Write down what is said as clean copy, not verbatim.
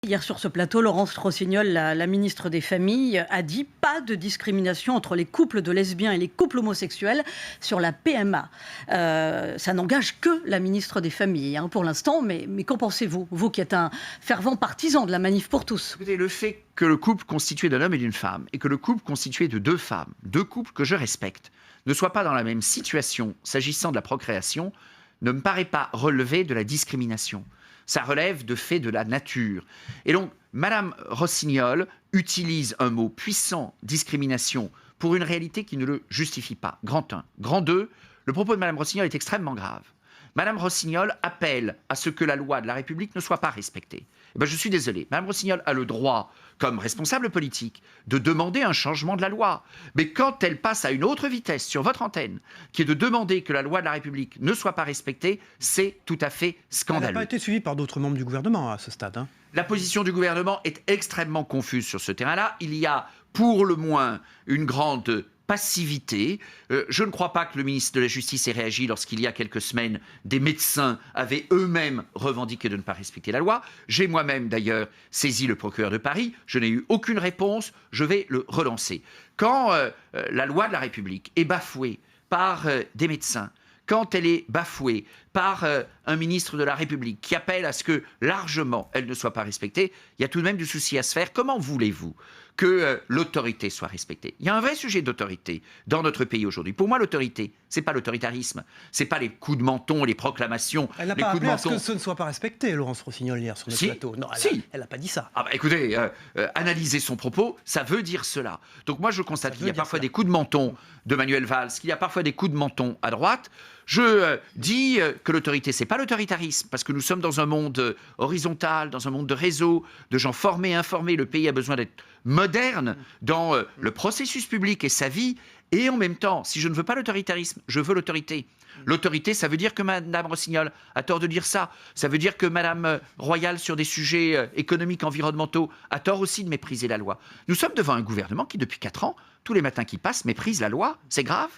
Hier sur ce plateau, Laurence Rossignol, la ministre des Familles, a dit pas de discrimination entre les couples de lesbiens et les couples homosexuels sur la PMA. Ça n'engage que la ministre des Familles pour l'instant, mais qu'en pensez-vous? Vous qui êtes un fervent partisan de la manif pour tous. Écoutez, le fait que le couple constitué d'un homme et d'une femme et que le couple constitué de deux femmes, deux couples que je respecte, ne soient pas dans la même situation s'agissant de la procréation, ne me paraît pas relever de la discrimination. Ça relève de faits de la nature. Et donc, Madame Rossignol utilise un mot puissant, discrimination, pour une réalité qui ne le justifie pas. Grand 1. Grand 2, le propos de Madame Rossignol est extrêmement grave. Madame Rossignol appelle à ce que la loi de la République ne soit pas respectée. Eh bien, je suis désolé. Madame Rossignol a le droit, comme responsable politique, de demander un changement de la loi. Mais quand elle passe à une autre vitesse sur votre antenne, qui est de demander que la loi de la République ne soit pas respectée, c'est tout à fait scandaleux. Elle n'a pas été suivie par d'autres membres du gouvernement à ce stade. La position du gouvernement est extrêmement confuse sur ce terrain-là. Il y a pour le moins une grande passivité. Je ne crois pas que le ministre de la Justice ait réagi lorsqu'il y a quelques semaines, des médecins avaient eux-mêmes revendiqué de ne pas respecter la loi. J'ai moi-même d'ailleurs saisi le procureur de Paris. Je n'ai eu aucune réponse. Je vais le relancer. Quand la loi de la République est bafouée par des médecins, quand elle est bafouée par un ministre de la République qui appelle à ce que largement elle ne soit pas respectée, il y a tout de même du souci à se faire. Comment voulez-vous que l'autorité soit respectée? Il y a un vrai sujet d'autorité dans notre pays aujourd'hui. Pour moi, l'autorité, c'est pas l'autoritarisme, c'est pas les coups de menton, les proclamations, Elle n'a les pas coups de appelé à ce menton. que ce ne soit pas respecté, Laurence Rossignol, hier sur notre Si, plateau. Non, si. elle n'a pas dit ça. Ah bah écoutez, analyser son propos, ça veut dire cela. Donc moi je constate qu'il y a parfois des coups de menton de Manuel Valls, qu'il y a parfois des coups de menton à droite. Je dis que l'autorité, c'est pas l'autoritarisme, parce que nous sommes dans un monde horizontal, dans un monde de réseau, de gens formés, informés. Le pays a besoin d'être moderne dans le processus public et sa vie. Et en même temps, si je ne veux pas l'autoritarisme, je veux l'autorité. L'autorité, ça veut dire que Mme Rossignol a tort de dire ça. Ça veut dire que Mme Royal, sur des sujets économiques, environnementaux, a tort aussi de mépriser la loi. Nous sommes devant un gouvernement qui, depuis 4 ans, tous les matins qui passent, méprise la loi. C'est grave.